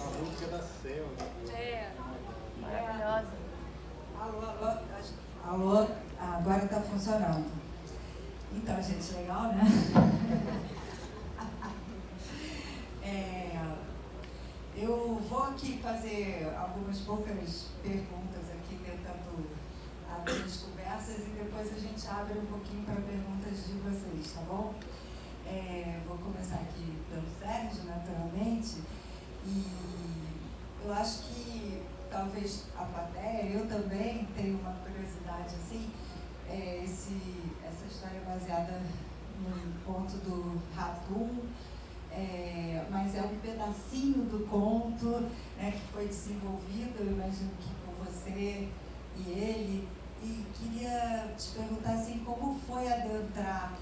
A música da selva. Maravilhosa. Alô, alô, alô, agora está funcionando. Então, gente, legal, né? Eu vou aqui fazer algumas poucas perguntas aqui, tentando abrir as conversas, e depois a gente abre um pouquinho para perguntas de vocês, tá bom? Vou começar aqui pelo Sérgio, naturalmente, e eu acho que talvez a plateia, eu também tenho uma curiosidade assim, essa história é baseada no conto do Ratum, mas é um pedacinho do conto, né, que foi desenvolvido, eu imagino que por você e ele, e queria te perguntar assim, como foi adentrar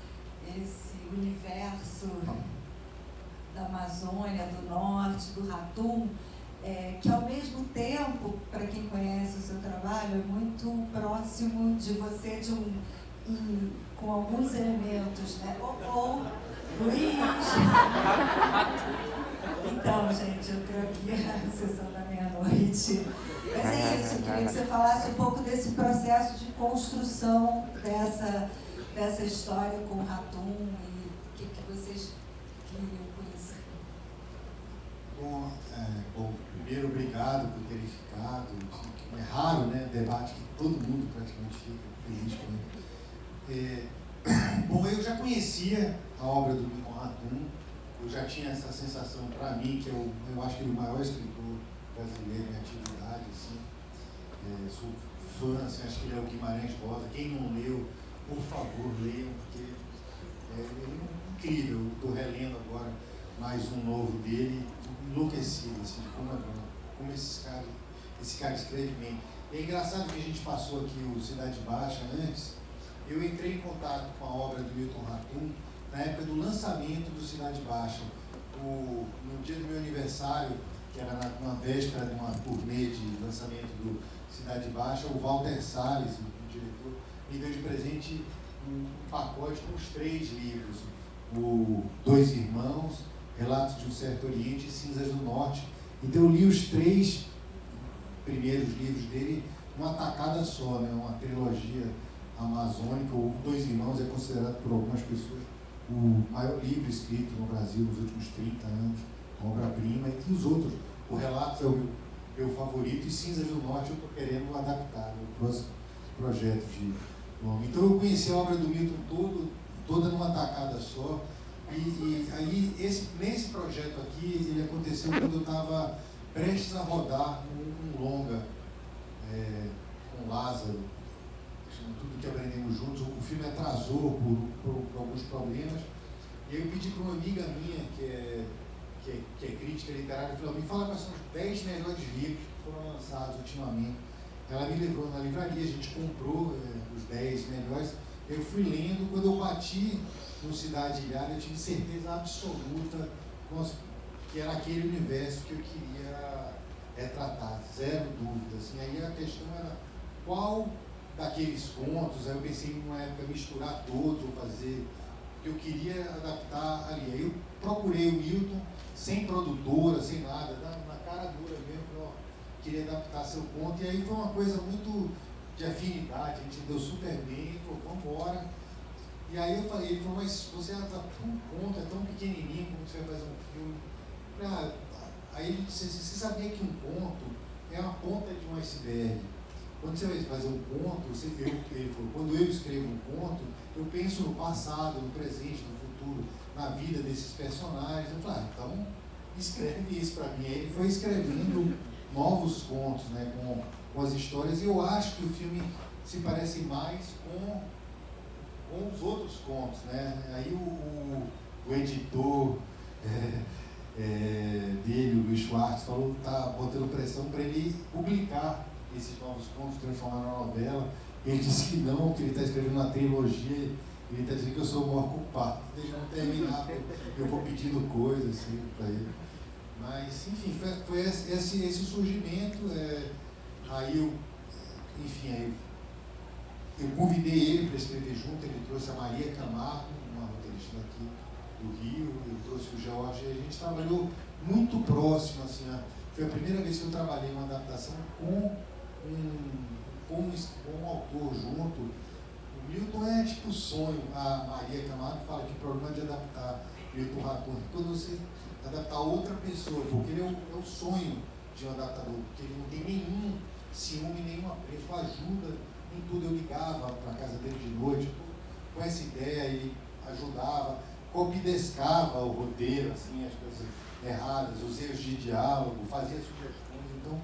esse universo da Amazônia, do Norte, do Ratum, que ao mesmo tempo, para quem conhece o seu trabalho, é muito próximo de você, com alguns elementos, né? Luiz! Então, gente, eu tenho aqui a sessão da meia-noite. Mas é isso, eu queria que você falasse um pouco desse processo de construção dessa história com o Ratum e o que vocês queriam com isso. Bom, primeiro, obrigado por terem ficado. É raro, né, debate que todo mundo praticamente fica feliz com ele. Bom, eu já conhecia a obra do Milton Ratum, eu já tinha essa sensação para mim, que eu acho que ele é o maior escritor brasileiro em atividade, assim. Sou fã, assim, acho que ele é o Guimarães Rosa. Quem não leu, por favor, leiam, porque ele é incrível. Estou relendo agora mais um novo dele, enlouquecido, assim, como esse cara escreve bem. É engraçado que a gente passou aqui o Cidade Baixa antes. Eu entrei em contato com a obra do Milton Ratum na época do lançamento do Cidade Baixa. No dia do meu aniversário, que era na véspera de uma turnê de lançamento do Cidade Baixa, o Walter Salles, o diretor, me deu de presente um pacote com os 3 livros. O Dois Irmãos, Relatos de um Certo Oriente e Cinzas do Norte. Então eu li os 3 primeiros livros dele numa tacada só, né? Uma trilogia amazônica. O Dois Irmãos é considerado por algumas pessoas o maior livro escrito no Brasil nos últimos 30 anos, obra-prima, e os outros. O Relatos é o meu favorito, e Cinzas do Norte eu estou querendo adaptar no próximo projeto de nome. Então eu conheci a obra do Milton toda numa tacada só, e aí nesse projeto aqui, ele aconteceu quando eu estava prestes a rodar um longa com Lázaro, Tudo que Aprendemos Juntos. O filme atrasou por alguns problemas, e eu pedi para uma amiga minha que é crítica literária, falou: me fala quais são os 10 melhores livros que foram lançados ultimamente. Ela me levou na livraria, a gente comprou os 10 melhores, eu fui lendo. Quando eu bati no Cidade Ilhada, eu tive certeza absoluta que era aquele universo que eu queria retratar, zero dúvida. Assim. Aí a questão era qual daqueles contos. Aí eu pensei em uma época misturar todos, ou fazer, que eu queria adaptar ali. Aí eu procurei o Milton, sem produtora, sem nada, na cara dura mesmo, que eu queria adaptar seu conto. E aí foi uma coisa muito de afinidade, a gente deu super bem, falou: vamos embora. E aí eu falei, ele falou: mas você adaptou um conto, é tão pequenininho, como você vai fazer um filme? Aí ele disse: você sabia que um conto é uma ponta de um iceberg? Quando você vai fazer um conto, ele falou, quando eu escrevo um conto, eu penso no passado, no presente, no futuro, na vida desses personagens. Eu falei: então escreve isso para mim. Aí ele foi escrevendo novos contos, né, com as histórias, e eu acho que o filme se parece mais com os outros contos, né? Aí o editor dele, o Luiz Schwartz, falou que está botando pressão para ele publicar esses novos contos, transformar na novela. Ele disse que não, que ele está escrevendo uma trilogia, ele está dizendo que eu sou o maior culpado. Deixa eu terminar, eu vou pedindo coisas assim para ele. Mas, enfim, foi esse surgimento. Aí eu convidei ele para escrever junto. Ele trouxe a Maria Camargo, uma roteirista aqui do Rio, eu trouxe o Jorge, e a gente trabalhou muito próximo, assim, foi a primeira vez que eu trabalhei uma adaptação com um autor junto. O Milton é tipo sonho. A Maria Camargo fala que o problema de adaptar Milton Raton é quando você adaptar outra pessoa, porque ele é o sonho de um adaptador, porque ele não tem nenhum ciúme, nenhum apreço, ajuda em tudo. Eu ligava para a casa dele de noite com essa ideia, ele ajudava, copidescava o roteiro, assim, as coisas erradas, os erros de diálogo, fazia sugestões. Então,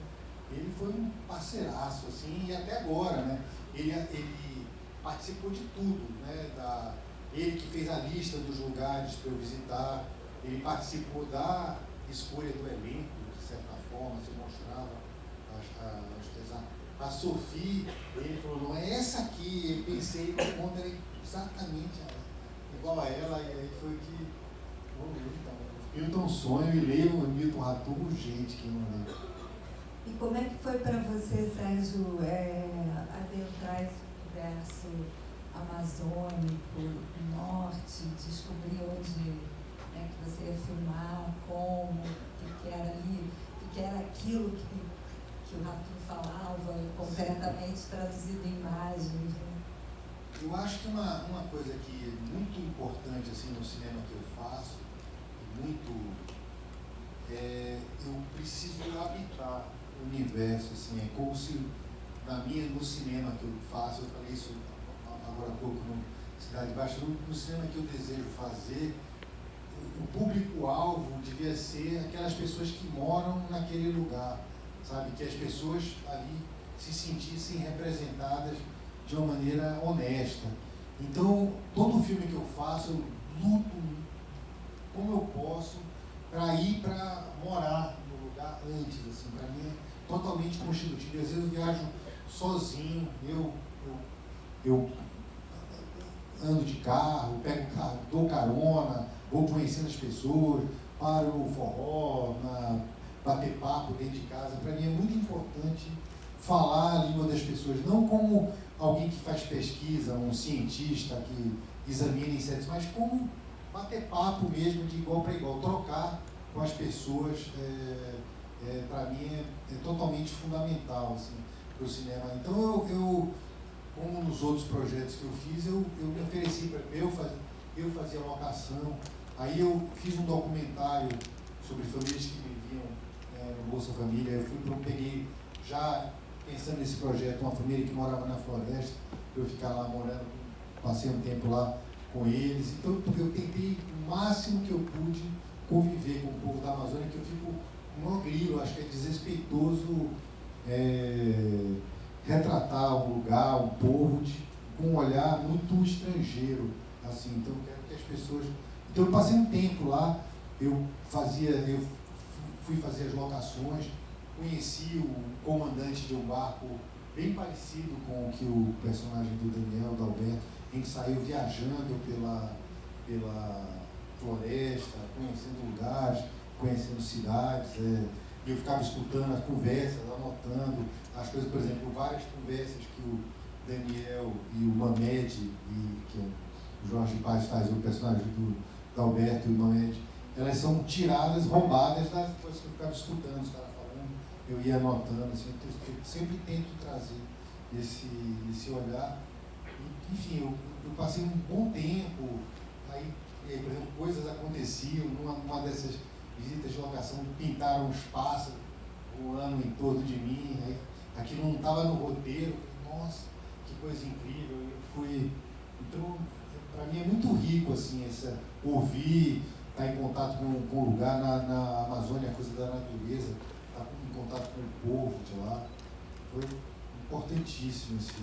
ele foi um parceiraço, assim, e até agora, né? Ele participou de tudo, né? Ele que fez a lista dos lugares para eu visitar, ele participou da escolha do elenco, de certa forma, se mostrava a Sophie, ele falou, não é essa aqui, eu pensei que o conta era exatamente igual a ela, e aí foi que Milton sonho e leio o Milton Raton urgente, que não lembro. E como é que foi para você, Sérgio, adentrar esse universo amazônico, norte, descobrir onde que você ia filmar, como, o que era ali, o que era aquilo que o Raton falava, concretamente traduzido em imagens, né? Eu acho que uma coisa que é muito importante assim, no cinema que eu faço, eu preciso habitar o universo, assim, é como se no cinema que eu faço, eu falei isso agora há pouco no Cidade Baixa, no cinema que eu desejo fazer, o público-alvo devia ser aquelas pessoas que moram naquele lugar, sabe? Que as pessoas ali se sentissem representadas de uma maneira honesta. Então, todo filme que eu faço, eu luto como eu posso para ir para morar no lugar antes, assim, para mim é totalmente constitutivo. Às vezes eu viajo sozinho, eu ando de carro, pego carro, dou carona, vou conhecendo as pessoas, paro no forró, bater papo dentro de casa. Para mim é muito importante falar a língua das pessoas, não como alguém que faz pesquisa, um cientista que examina insetos, mas como bater papo mesmo de igual para igual, trocar com as pessoas, para mim é totalmente fundamental assim, para o cinema. Então eu, como nos outros projetos que eu fiz, eu me ofereci para eu fazer a locação, aí eu fiz um documentário sobre famílias que viviam no Bolsa Família, eu peguei já pensando nesse projeto, uma família que morava na floresta, eu ficar lá morando, passei um tempo lá com eles, então eu tentei o máximo que eu pude conviver com o povo da Amazônia, que eu fico um grilo, acho que é desrespeitoso retratar um lugar, um povo com um olhar muito estrangeiro, assim, então eu quero que as pessoas... Então eu passei um tempo lá, eu fui fazer as locações, conheci o comandante de um barco bem parecido com o que o personagem do Daniel, do Alberto, a gente saiu viajando pela floresta, conhecendo lugares, conhecendo cidades, e eu ficava escutando as conversas, anotando as coisas, por exemplo, várias conversas que o Daniel e o Mamed, que o Jorge Paz faz o personagem do Alberto e o Mamed, elas são tiradas, roubadas das coisas que eu ficava escutando os caras falando, eu ia anotando, assim, eu sempre tento trazer esse olhar. E, enfim, eu passei um bom tempo, aí, por exemplo, coisas aconteciam, numa dessas visitas de locação, pintaram uns pássaros voando em torno de mim, aí, aquilo não estava no roteiro, nossa, que coisa incrível, eu fui... Então, para mim é muito rico, assim, ouvir, estar em contato com o lugar na Amazônia, a coisa da natureza, estar em contato com o povo de lá. Foi importantíssimo essa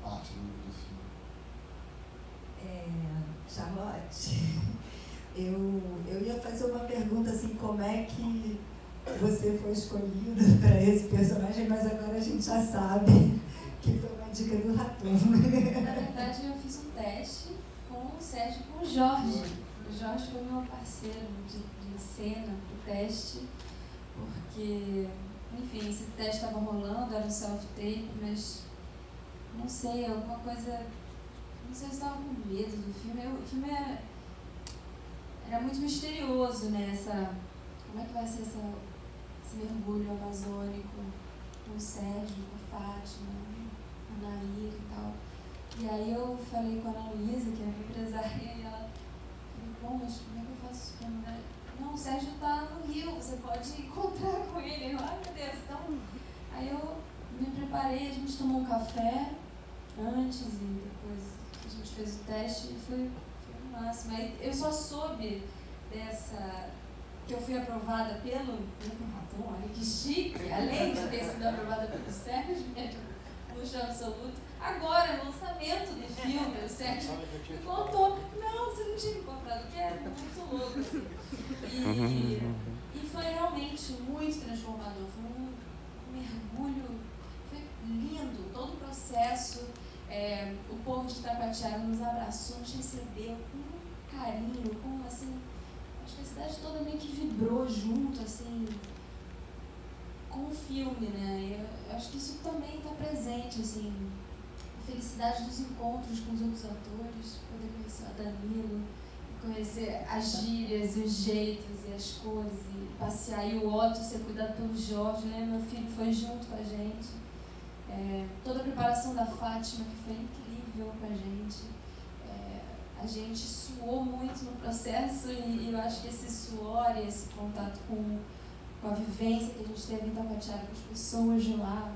parte do filme. Charlotte, eu ia fazer uma pergunta assim, como é que você foi escolhida para esse personagem, mas agora a gente já sabe que foi uma dica do Raton. Na verdade, eu fiz um teste com o Sérgio e com o Jorge. O Jorge foi meu parceiro de cena pro teste, porque, enfim, esse teste estava rolando, era um self-tape, mas não sei, alguma coisa, não sei se estava com medo do filme. O filme era muito misterioso, né? Como é que vai ser esse mergulho amazônico com o Sérgio, com a Fátima, a Nair e tal. E aí eu falei com a Ana Luísa, que é minha empresária, e ela falou, bom, mas como é que eu faço isso pra mudar? Não, o Sérgio está no Rio, você pode encontrar com ele. Eu, ai meu Deus, então... Aí eu me preparei, a gente tomou um café antes e depois a gente fez o teste e foi o máximo. Aí eu só soube que eu fui aprovada pelo Raton, olha que chique, além de ter sido aprovada pelo Sérgio, luxo absoluto. Agora, no lançamento do filme, o Sérgio me contou, não, você não tinha me contado, que é muito louco, assim. E foi realmente muito transformador, foi um mergulho, foi lindo, todo o processo. O povo de Tapatiara nos abraçou, nos recebeu com um carinho, com assim, acho que a cidade toda meio que vibrou junto, assim, com o filme, né? Eu acho que isso também está presente, assim, a felicidade dos encontros com os outros atores, poder conhecer a Danilo, conhecer as gírias, os jeitos e as cores, e passear, e o Otto ser cuidado pelo Jorge, né? Meu filho foi junto com a gente. Toda a preparação da Fátima, que foi incrível com a gente. A gente suou muito no processo e eu acho que esse suor e esse contato com a vivência que a gente teve em Tapatiara com as pessoas de lá,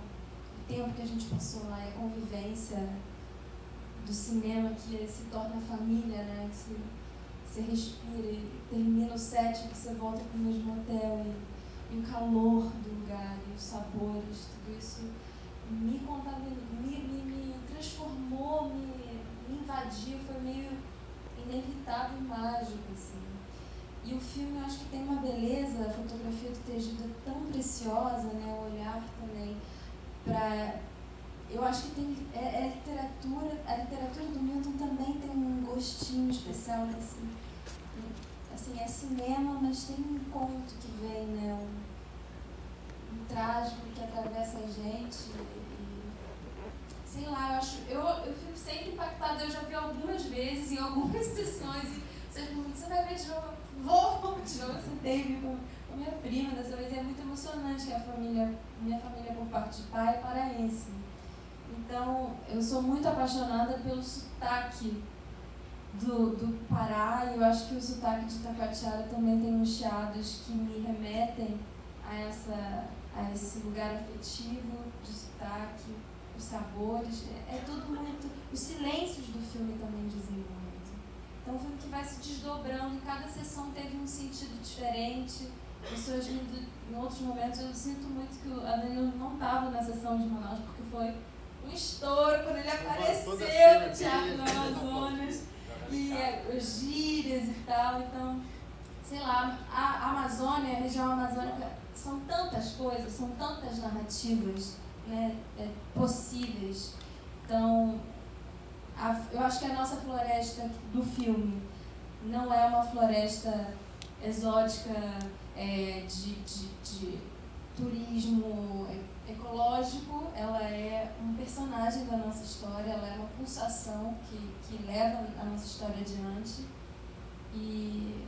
o tempo que a gente passou lá, a convivência do cinema que se torna família, né? Que você respira e termina o set, você volta para o mesmo hotel e o calor do lugar e os sabores, tudo isso me contaminou, me transformou, me invadiu, foi meio inevitável e mágico, assim. E o filme, eu acho que tem uma beleza, a fotografia do Tegido é tão preciosa, né, o olhar também, eu acho que tem, a literatura do Milton também tem um gostinho especial, assim, é cinema, mas tem um conto que vem, né, um trágico que atravessa a gente, sei lá, eu fico sempre impactada, eu já vi algumas vezes, em algumas sessões, e você vai ver de novo, vou de novo, sentei e vi com a minha prima dessa vez, e é muito emocionante que minha família por parte de pai é paraense. Então, eu sou muito apaixonada pelo sotaque do Pará, e eu acho que o sotaque de Tapatiara também tem uns chiados que me remetem a esse lugar afetivo de sotaque, os sabores, é tudo muito... Os silêncios do filme também dizem muito. Então, é um filme que vai se desdobrando, e cada sessão teve um sentido diferente, pessoas vindo em outros momentos. Eu sinto muito que a Danilo não estava na sessão de Manaus, porque foi um estouro quando ele apareceu no Teatro do Amazonas, e os gírias e tal. Então, sei lá, a Amazônia, a região amazônica, são tantas coisas, são tantas narrativas, né, possíveis. Então, eu acho que a nossa floresta do filme não é uma floresta exótica de turismo ecológico, ela é um personagem da nossa história, ela é uma pulsação que leva a nossa história adiante. E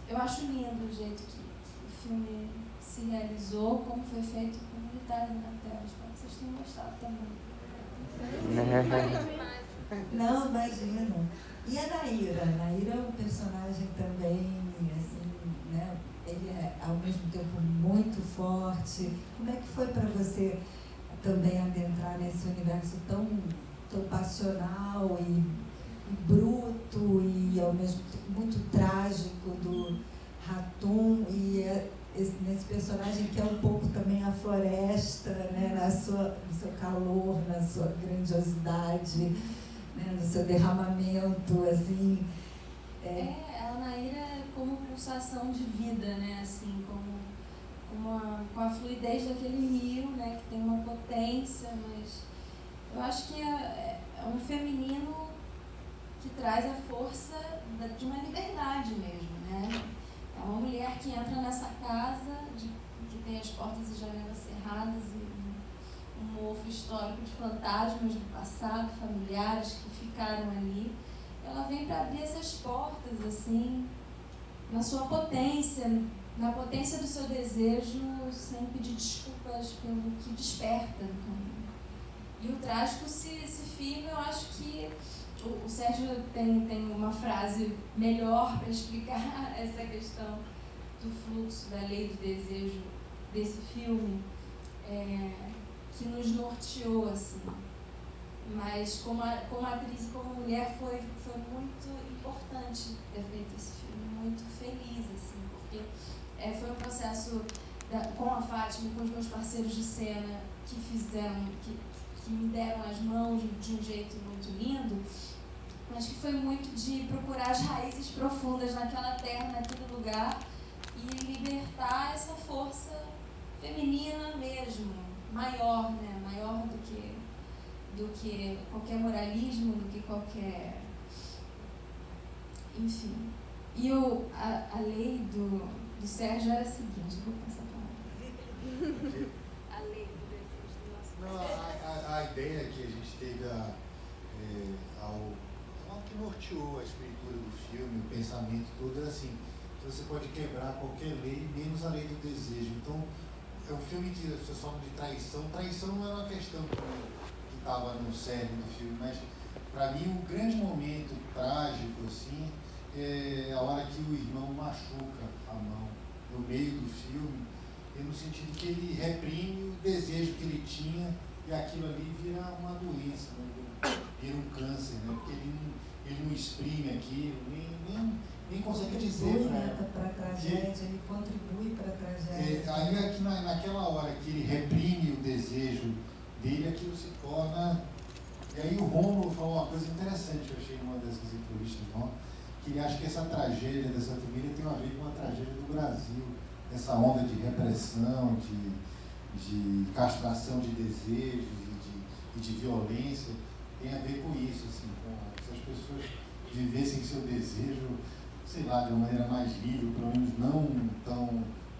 eu acho lindo o jeito que o filme se realizou, como foi feito com militares na tela. Espero que vocês tenham gostado também. Não, imagina. E a Naira? A Naira é um personagem também, assim, né? Ele é, ao mesmo tempo, muito forte. Como é que foi para você também adentrar nesse universo tão passional e bruto e, ao mesmo tempo, muito trágico do Raton, e nesse personagem que é um pouco também a floresta, né? No seu calor, na sua grandiosidade, né? No seu derramamento, assim... A Naira como pulsação de vida, né? Assim, com a fluidez daquele rio, né? Que tem uma potência, mas eu acho que é um feminino que traz a força de uma liberdade mesmo, né? É uma mulher que entra nessa casa, que tem as portas e janelas cerradas e um mofo histórico de fantasmas do passado, familiares que ficaram ali. Ela vem para abrir essas portas, assim, na sua potência, na potência do seu desejo, sem pedir desculpas pelo que desperta no caminho. E o trágico se firma, eu acho que o Sérgio tem uma frase melhor para explicar essa questão do fluxo, da lei do desejo desse filme, que nos norteou, assim. Mas como atriz e como mulher foi muito importante ter feito esse filme, muito feliz, assim, porque foi um processo com a Fátima, com os meus parceiros de cena, que me deram as mãos de um jeito muito lindo, mas que foi muito de procurar as raízes profundas naquela terra, naquele lugar, e libertar essa força feminina mesmo, maior, né? Maior do que qualquer moralismo, do que qualquer... Enfim. E a lei do Sérgio era a seguinte, vou passar a palavra. A lei do desejo do nosso... Não, a ideia que a gente teve ao que norteou a escritura do filme, o pensamento todo, era assim, você pode quebrar qualquer lei, menos a lei do desejo. Então, é um filme que vocês falam de traição. Traição não era uma questão que estava no cerne do filme, mas, para mim, o grande momento trágico, assim, é a hora que o irmão machuca a mão no meio do filme, e no sentido que ele reprime o desejo que ele tinha, e aquilo ali vira uma doença, né? Vira um câncer, né? Porque ele não exprime aquilo, nem consegue dizer para a tragédia, ele contribui para a tragédia. Aí aqui naquela hora que ele reprime o desejo dele, aquilo se torna... E aí o Rômulo falou uma coisa interessante, eu achei numa dessas entrevistas, que ele acha que essa tragédia dessa família tem a ver com a tragédia do Brasil, essa onda de repressão, de castração de desejos e de violência, tem a ver com isso, assim, com se as pessoas vivessem seu desejo, sei lá, de uma maneira mais livre, pelo menos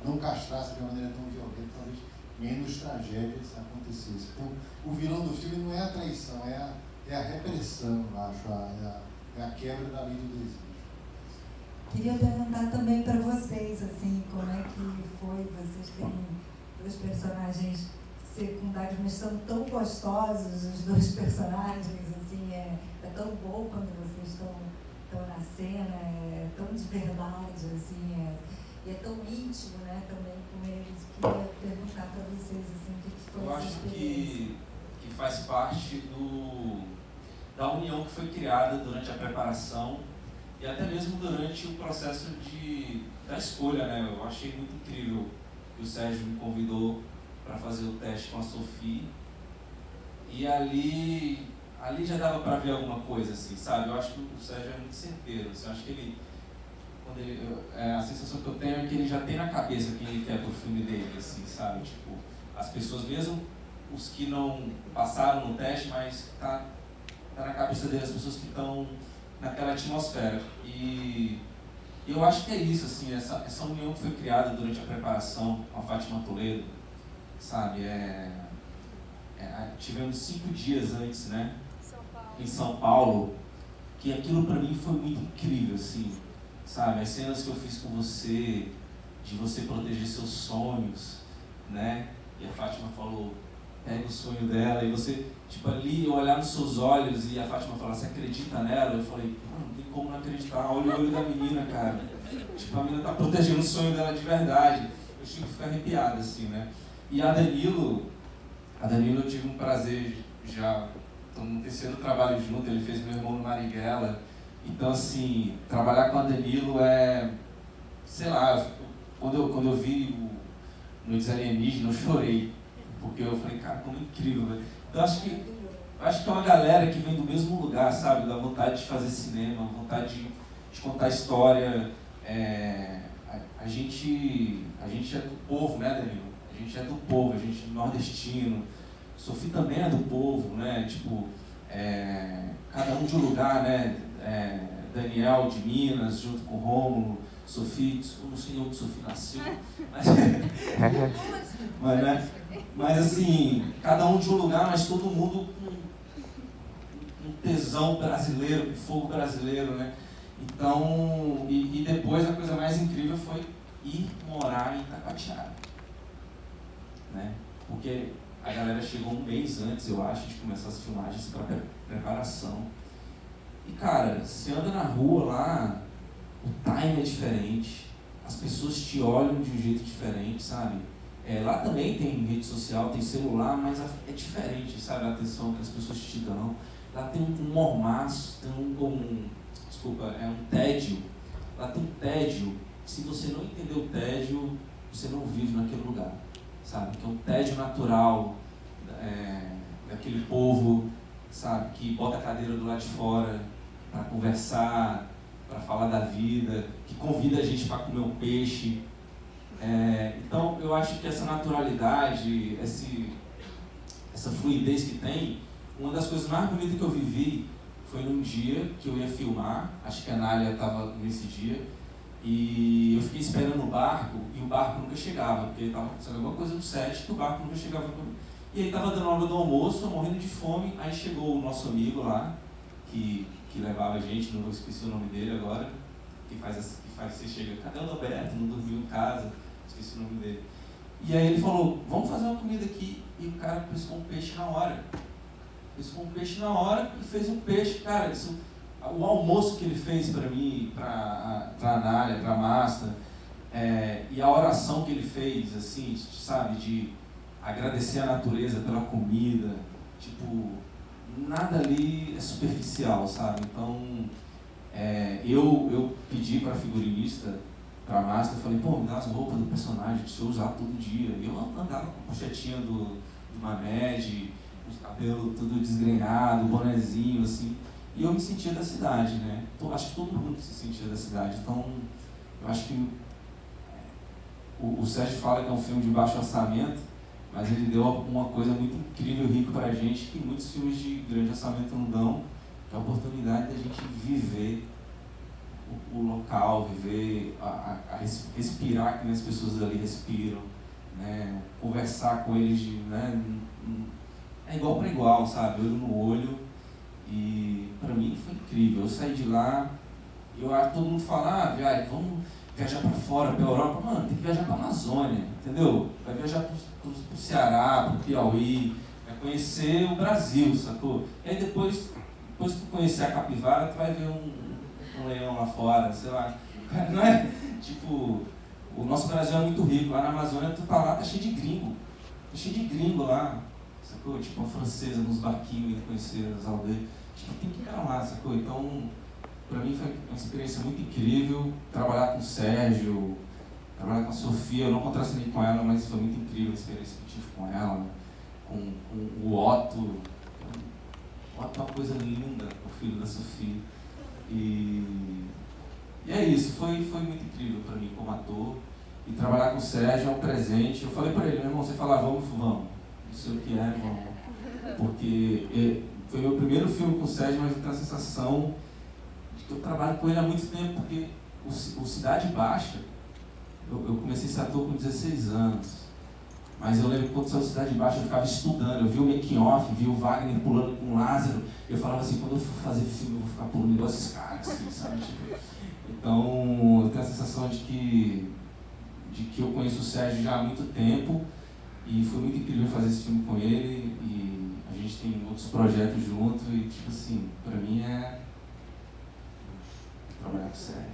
não castrasse de uma maneira tão violenta, talvez menos tragédias acontecessem. Então, o vilão do filme não é a traição, é a repressão, eu acho, é a quebra da lei do desejo. Queria perguntar também para vocês, assim, como é que foi, vocês têm dois personagens secundários, mas são tão gostosos os dois personagens, assim, é tão bom quando vocês estão na cena, é tão de verdade, assim, e é tão íntimo, né, também com eles. Queria perguntar para vocês, assim, o que foi essa experiência. Eu acho que faz parte da união que foi criada durante a preparação e até mesmo durante o processo da escolha, né? Eu achei muito incrível que o Sérgio me convidou para fazer o teste com a Sofia, e ali já dava para ver alguma coisa, assim, sabe? Eu acho que o Sérgio é muito certeiro, assim, eu acho que a sensação que eu tenho é que ele já tem na cabeça quem ele quer pro filme dele, assim, sabe? Tipo, as pessoas, mesmo os que não passaram no teste, mas tá na cabeça dele as pessoas que estão naquela atmosfera. E eu acho que é isso, assim, essa união que foi criada durante a preparação com a Fátima Toledo, sabe? Tivemos 5 dias antes, né? Em São Paulo, que aquilo pra mim foi muito incrível, assim, sabe? As cenas que eu fiz com você, de você proteger seus sonhos, né? E a Fátima falou, pega o sonho dela, e você, tipo, ali, eu olhar nos seus olhos e a Fátima falar, você acredita nela? Eu falei, não tem como não acreditar, olha o olho da menina, cara. Tipo, a menina tá protegendo o sonho dela de verdade. Eu tive que ficar arrepiado, assim, né? E a Danilo eu tive um prazer já, estamos no 3º trabalho junto, ele fez meu irmão no Marighella. Então, assim, trabalhar com a Danilo sei lá, quando eu vi Noites Alienígenas, eu chorei, porque eu falei, cara, como incrível, velho. Então, acho que é uma galera que vem do mesmo lugar, sabe, da vontade de fazer cinema, vontade de contar história. A gente é do povo, né, Danilo? A gente é do povo, a gente é nordestino. Sofia também é do povo, né? Tipo, cada um de um lugar, né? Daniel de Minas, junto com o Rômulo, Sofia, eu não sei onde Sofia nasceu, mas assim, cada um de um lugar, mas todo mundo com um tesão brasileiro, com fogo brasileiro, né? Então, e depois a coisa mais incrível foi ir morar em Itacoatiara, né? Porque a galera chegou um mês antes, eu acho, de começar as filmagens para preparação. E cara, você anda na rua lá, o time é diferente, as pessoas te olham de um jeito diferente, sabe? Lá também tem rede social, tem celular, mas é diferente, sabe? A atenção que as pessoas te dão. Lá tem um mormaço, tem um tédio. Lá tem um tédio. Se você não entender o tédio, você não vive naquele lugar, sabe? Que é um tédio natural daquele povo, sabe? Que bota a cadeira do lado de fora para conversar, para falar da vida, que convida a gente para comer um peixe. Então, eu acho que essa naturalidade, essa fluidez que tem, uma das coisas mais bonitas que eu vivi foi num dia que eu ia filmar, acho que a Nália estava nesse dia, e eu fiquei esperando o barco, e o barco nunca chegava, porque estava acontecendo alguma coisa no set que o barco nunca chegava. E aí estava dando hora do almoço, eu morrendo de fome, aí chegou o nosso amigo lá, que levava a gente, não esqueci o nome dele agora, que faz você chega, cadê o Roberto? Não dormiu em casa, esqueci o nome dele. E aí ele falou, vamos fazer uma comida aqui, e o cara pescou um peixe na hora. Pescou um peixe na hora e fez um peixe, cara, o almoço que ele fez para mim, para a Nália, para a Masta, e a oração que ele fez, assim, sabe, de agradecer a natureza pela comida, tipo, nada ali é superficial, sabe? Então, eu pedi para a figurinista, para a Masta, eu falei, pô, me dá as roupas do personagem, que eu usar todo dia. E eu andava com a pochetinha do Mamed, os cabelos tudo desgrenhado, bonezinho, assim. E eu me sentia da cidade, né? Acho que todo mundo se sentia da cidade. Então, eu acho que o Sérgio fala que é um filme de baixo orçamento, mas ele deu uma coisa muito incrível e rica pra gente, que muitos filmes de grande orçamento não dão, que é a oportunidade da gente viver o local, viver, respirar que as pessoas ali respiram, né? Conversar com eles, né? É igual para igual, sabe? Olho no olho. E para mim foi incrível. Eu saí de lá, todo mundo fala, vamos viajar para fora, para a Europa. Mano, tem que viajar para a Amazônia, entendeu? Vai viajar para o Ceará, para o Piauí, vai conhecer o Brasil, sacou? E aí depois tu conhecer a capivara, tu vai ver um leão lá fora, sei lá. Não é? Tipo, o nosso Brasil é muito rico. Lá na Amazônia, tu tá lá, tá cheio de gringo. Tá cheio de gringo lá, sacou? Tipo, uma francesa nos barquinhos, indo conhecer as aldeias. Tipo, tem que ir pra lá, sacou? Então, pra mim foi uma experiência muito incrível. Trabalhar com o Sérgio, trabalhar com a Sofia. Eu não contracenei com ela, mas foi muito incrível a experiência que eu tive com ela. Com o Otto. O Otto é uma coisa linda, o filho da Sofia. E é isso, foi muito incrível para mim como ator. E trabalhar com o Sérgio é um presente. Eu falei para ele, meu irmão, você fala vamos, não sei o que vamos. Porque foi meu primeiro filme com o Sérgio, mas eu tenho a sensação de que eu trabalho com ele há muito tempo, porque o Cidade Baixa, eu comecei a ser ator com 16 anos. Mas eu lembro que quando saiu Cidade Baixa eu ficava estudando, eu vi o making off, vi o Wagner pulando com o Lázaro, eu falava assim, quando eu for fazer filme eu vou ficar pulando igual esses caras, assim, sabe? Então, eu tenho a sensação de que eu conheço o Sérgio já há muito tempo e foi muito incrível fazer esse filme com ele e a gente tem outros projetos juntos e, tipo assim, pra mim é trabalhar com o Sérgio.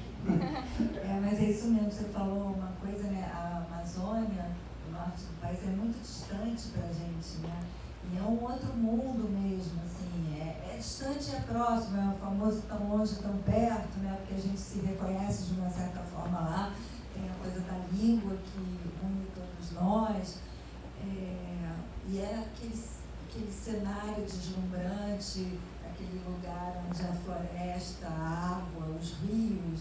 Mas é isso mesmo, você falou uma coisa, né? A Amazônia, o norte do país, é muito distante pra gente, né? E é um outro mundo mesmo, assim, é distante e é próximo, é o famoso tão longe, tão perto, né? Porque a gente se reconhece de uma certa forma lá, tem a coisa da língua que une todos nós, e é aquele cenário deslumbrante, aquele lugar onde a floresta, a água, os rios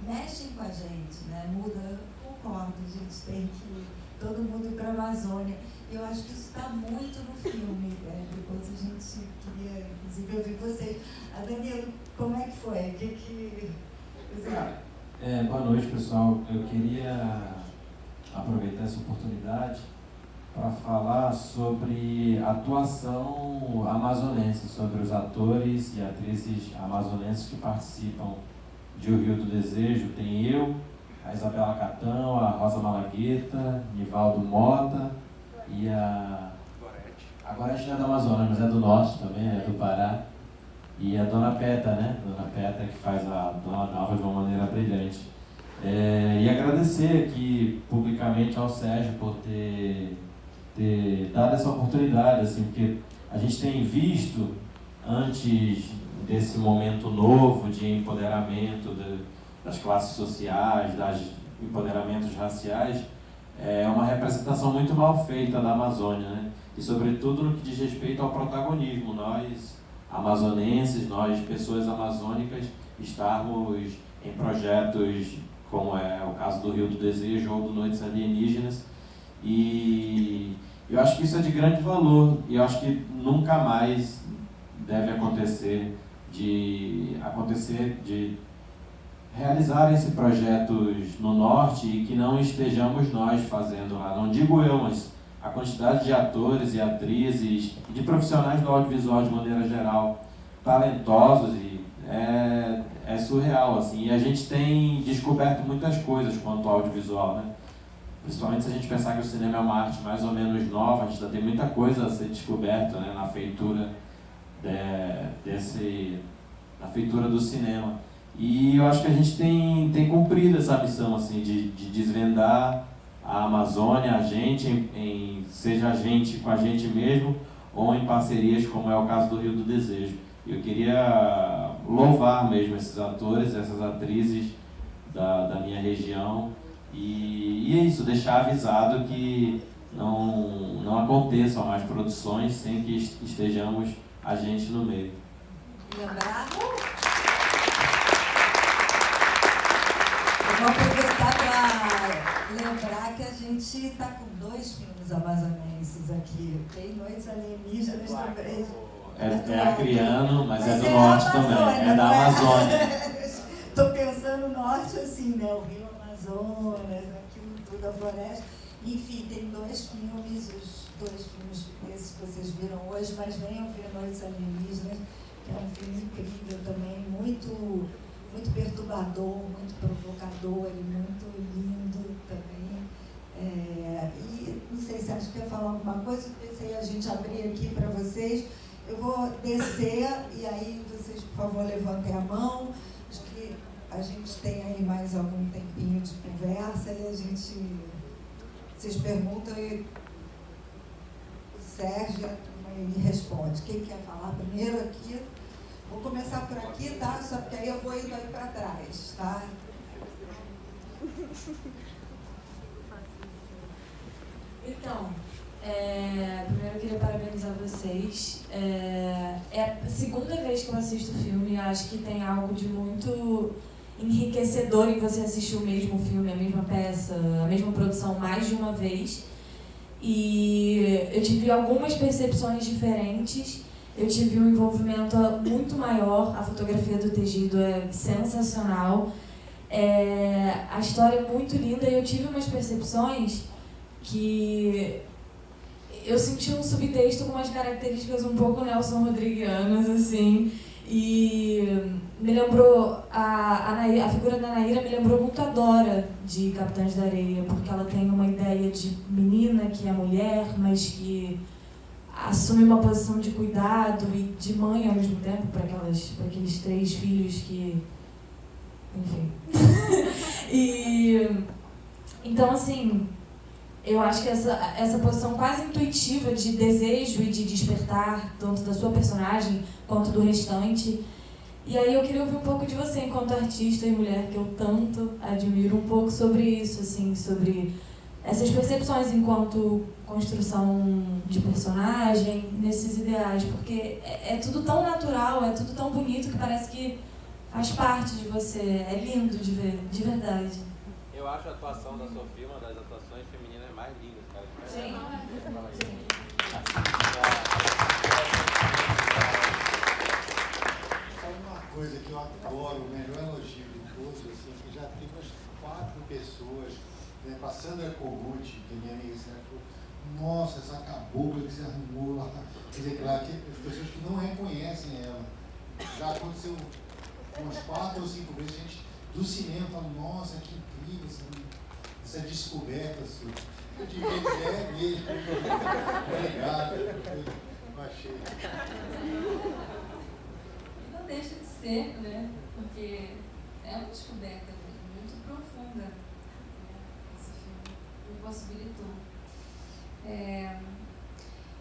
mexem com a gente, né? Muda, concordo, a gente tem que todo mundo ir para a Amazônia. Eu acho que isso está muito no filme, né? Depois a gente queria, inclusive, ouvir vocês. A Danilo, como é que foi? Boa noite, pessoal. Eu queria aproveitar essa oportunidade para falar sobre atuação amazonense, sobre os atores e atrizes amazonenses que participam de O Rio do Desejo. Tem eu, a Isabela Catão, a Rosa Malagueta, Nivaldo Mota e a Gorete não é da Amazônia, mas é do Norte também, é do Pará. E a Dona Peta, né? Dona Peta, que faz a Dona Dalva de uma maneira brilhante. E agradecer aqui publicamente ao Sérgio por ter dado essa oportunidade, assim, porque a gente tem visto, antes desse momento novo de empoderamento das classes sociais, dos empoderamentos raciais, uma representação muito mal feita da Amazônia, né? E sobretudo no que diz respeito ao protagonismo, nós amazonenses, nós pessoas amazônicas, estarmos em projetos como é o caso do Rio do Desejo ou do Noites Alienígenas, e eu acho que isso é de grande valor, e eu acho que nunca mais deve acontecer de realizar esses projetos no Norte e que não estejamos nós fazendo lá. Não digo eu, mas a quantidade de atores e atrizes e de profissionais do audiovisual de maneira geral, talentosos, e é surreal, assim. E a gente tem descoberto muitas coisas quanto ao audiovisual, né? Principalmente se a gente pensar que o cinema é uma arte mais ou menos nova, a gente ainda tem muita coisa a ser descoberta, né, na feitura na feitura do cinema. E eu acho que a gente tem cumprido essa missão, assim, de desvendar a Amazônia, a gente, seja a gente com a gente mesmo, ou em parcerias, como é o caso do Rio do Desejo. Eu queria louvar mesmo esses atores, essas atrizes da minha região, e é isso, deixar avisado que não aconteçam mais produções sem que estejamos a gente no meio. Lembrar? Eu vou aproveitar para lembrar que a gente está com 2 filmes amazonenses aqui. Tem Noites Alienígenas também. É acriano, mas é do norte também, é da Amazônia. Estou pensando no norte assim, né? O Rio Amazonas, aquilo tudo, a floresta. Enfim, tem 2 filmes, os 2 filmes esses que vocês viram hoje, mas venham ver Noites Alienígenas, que é um filme incrível também, muito perturbador, muito provocador e muito lindo também. E não sei se acho que quer falar alguma coisa, pensei a gente abrir aqui para vocês. Eu vou descer e aí vocês, por favor, levantem a mão. Acho que a gente tem aí mais algum tempinho de conversa e a gente... Vocês perguntam e o Sérgio me responde. Quem quer falar primeiro aqui? Vou começar por aqui, tá? Só porque aí eu vou indo aí para trás, tá? Então, primeiro eu queria parabenizar vocês. É a segunda vez que eu assisto o filme, eu acho que tem algo de muito enriquecedor em você assistir o mesmo filme, a mesma peça, a mesma produção mais de uma vez. E eu tive algumas percepções diferentes, eu tive um envolvimento muito maior, a fotografia do Tegido é sensacional, a história é muito linda e eu tive umas percepções que eu senti um subtexto com umas características um pouco Nelson Rodriguianas, assim, e me lembrou, a figura da Naira me lembrou muito a Dora de Capitães da Areia, porque ela tem uma ideia de menina que é mulher, mas que assume uma posição de cuidado e de mãe ao mesmo tempo para aqueles 3 filhos que... Enfim. Então, assim, eu acho que essa posição quase intuitiva de desejo e de despertar, tanto da sua personagem quanto do restante. E aí eu queria ouvir um pouco de você, enquanto artista e mulher que eu tanto admiro, um pouco sobre isso, assim, sobre essas percepções enquanto construção de personagem, nesses ideais, porque é tudo tão natural, é tudo tão bonito que parece que faz parte de você, é lindo de ver, de verdade. Eu acho a atuação da Sofia uma das atuações femininas mais lindas, cara. Sim. Sabe uma coisa que eu adoro, o melhor elogio de todos, assim, que já tive umas 4 pessoas, né, passando a Kogut, que minha amiga, nossa, essa cabocla que você arrumou lá. Quer dizer, claro que as pessoas que não reconhecem ela. Já aconteceu umas 4 ou 5 vezes, a gente do cinema fala, nossa, que incrível essa descoberta sua. Eu diria que é mesmo. Obrigado. Eu achei. Não deixa de ser, né? Porque é uma descoberta muito profunda, né? Esse filme me possibilitou.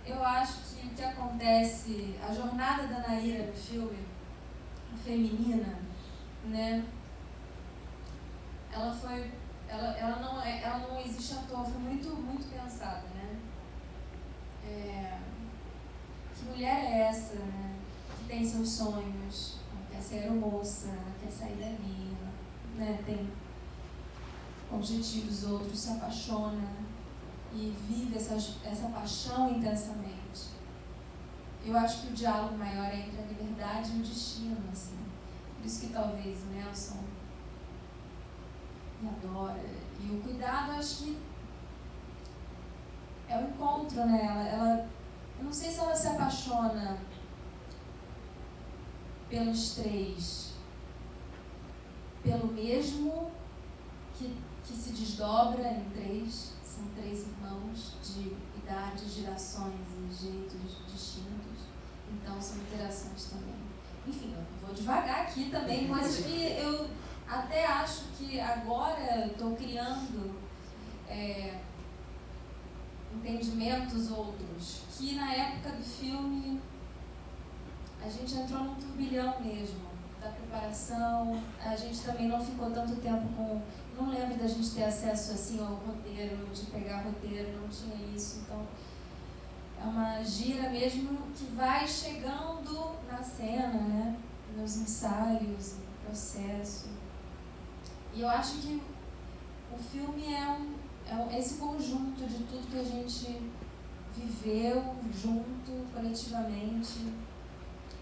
Eu acho que o que acontece, a jornada da Naira no filme, a feminina, né? Ela não existe à toa, foi muito pensada, né? Que mulher é essa, né? Que tem seus sonhos, quer ser aeromoça, quer sair dali, né? Tem objetivos outros, se apaixona e vive essa paixão intensamente. Eu acho que o diálogo maior é entre a liberdade e o destino, assim. Por isso que talvez o Nelson me adora. E o cuidado, acho que é o encontro, né? Eu não sei se ela se apaixona pelos 3, pelo mesmo que se desdobra em 3, são 3 irmãos de idades, gerações e jeitos distintos, então são interações também. Enfim, eu vou devagar aqui também, coisas que eu até acho que agora estou criando entendimentos outros, que na época do filme a gente entrou num turbilhão mesmo, da preparação, a gente também não ficou tanto tempo com... Não lembro da gente ter acesso assim ao roteiro, de pegar roteiro, não tinha isso, então é uma gira mesmo que vai chegando na cena, né? Nos ensaios, no processo. E eu acho que o filme é esse conjunto de tudo que a gente viveu junto, coletivamente.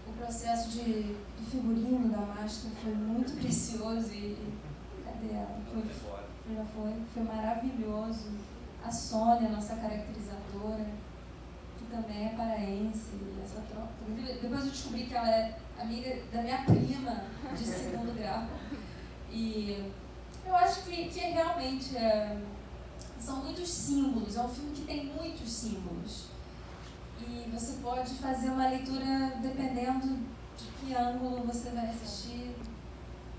O processo do figurino da máscara foi muito precioso e cadê ela? Foi maravilhoso. A Sônia, nossa caracterizadora, que também é paraense, essa troca. Depois eu descobri que ela é amiga da minha prima de 2º grau. E eu acho que realmente são muitos símbolos, é um filme que tem muitos símbolos. E você pode fazer uma leitura dependendo de que ângulo você vai assistir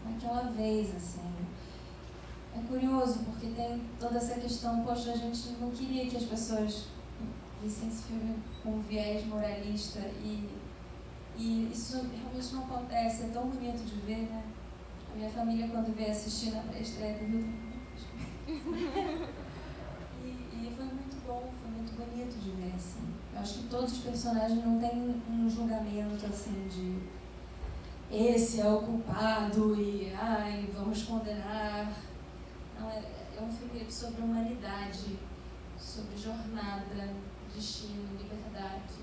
naquela vez, assim. É curioso, porque tem toda essa questão, poxa, a gente não queria que as pessoas vissem esse filme com viés moralista e isso realmente não acontece, é tão bonito de ver, né? A minha família, quando veio assistir na pré-estreia do Rio, e foi muito bom, foi muito bonito de ver, assim. Eu acho que todos os personagens não têm um julgamento, assim, de esse é o culpado e, vamos condenar. Não, é um filme sobre humanidade, sobre jornada, destino, liberdade.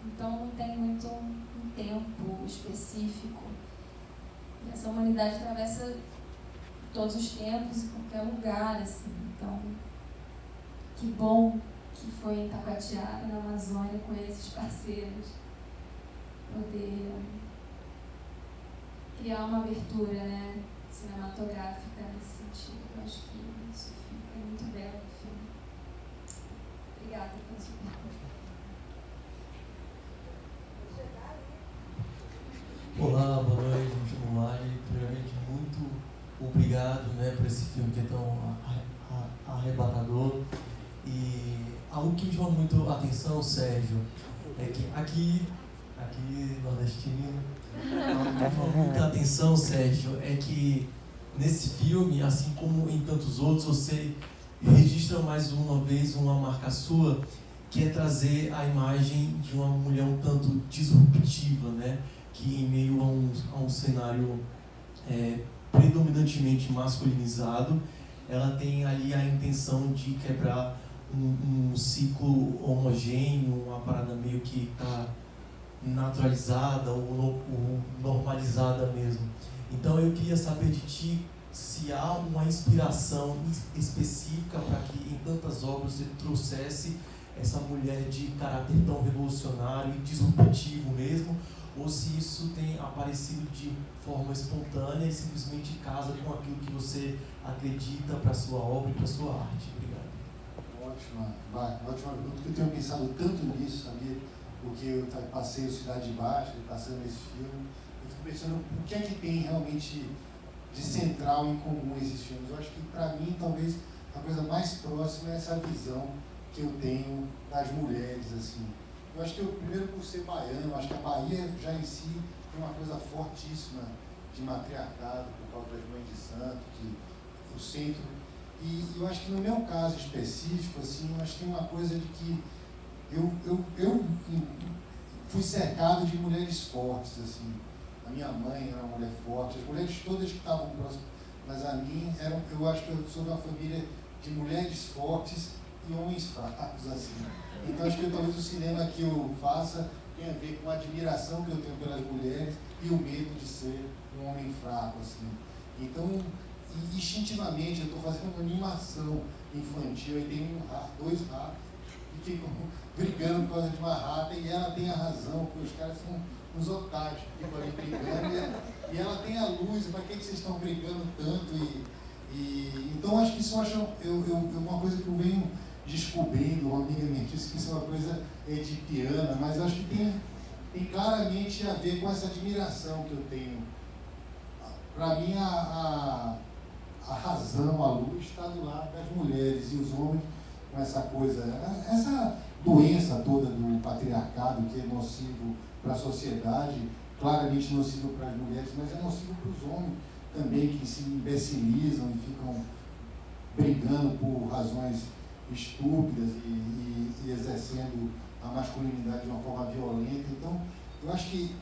Então não tem muito um tempo específico. Essa humanidade atravessa todos os tempos e qualquer lugar, assim. Então, que bom que foi em Itacoatiara, na Amazônia, com esses parceiros, poder criar uma abertura, né, cinematográfica nesse sentido. Eu acho que isso fica muito belo no filme. Obrigada pela sua pergunta. Olá, boa noite, me chamo Mari. Primeiramente, muito obrigado, né, por esse filme que é tão arrebatador. E algo que me chama muito a atenção, Sérgio, é que aqui nordestino, algo que me chama muita atenção, Sérgio, é que nesse filme, assim como em tantos outros, você registra mais uma vez uma marca sua, que é trazer a imagem de uma mulher um tanto disruptiva, né? Que em meio a um cenário predominantemente masculinizado, ela tem ali a intenção de quebrar um ciclo homogêneo, uma parada meio que está naturalizada ou normalizada mesmo. Então eu queria saber de ti se há uma inspiração específica para que em tantas obras você trouxesse essa mulher de caráter tão revolucionário e disruptivo mesmo, ou se isso tem aparecido de forma espontânea e simplesmente casa com aquilo que você acredita para a sua obra e para a sua arte. Obrigado. Ótima pergunta, eu tenho pensado tanto nisso, sabia? Porque eu passei o Cidade Baixa, passando esse filme, eu fico pensando o que é que tem realmente de central em comum esses filmes. Eu acho que, para mim, talvez a coisa mais próxima é essa visão que eu tenho das mulheres, assim. Eu acho que eu, primeiro por ser baiano, acho que a Bahia já em si tem uma coisa fortíssima de matriarcado, por causa das mães de santo, que o centro. E eu acho que no meu caso específico, assim, eu acho que tem uma coisa de que eu fui cercado de mulheres fortes, assim. A minha mãe era uma mulher forte, as mulheres todas que estavam próximas, mas a mim, eu acho que eu sou de uma família de mulheres fortes e homens fracos, assim. Então acho que talvez o cinema que eu faça tenha a ver com a admiração que eu tenho pelas mulheres e o medo de ser um homem fraco, assim. Então, instintivamente, eu estou fazendo uma animação infantil, e tem dois ratos que ficam brigando por causa de uma rata, e ela tem a razão, porque os caras são uns otários que ficam ali brigando, e ela tem a luz, para que vocês estão brigando tanto? Então acho que isso uma coisa que eu venho descobrindo, uma amiga minha disse que isso é uma coisa edipiana, mas eu acho que tem claramente a ver com essa admiração que eu tenho. Para mim, a razão, a luz está do lado das mulheres, e os homens com essa coisa, essa doença toda do patriarcado que é nocivo para a sociedade, claramente nocivo para as mulheres, mas é nocivo para os homens também, que se imbecilizam e ficam brigando por razões estúpidas e exercendo a masculinidade de uma forma violenta. Então, eu acho que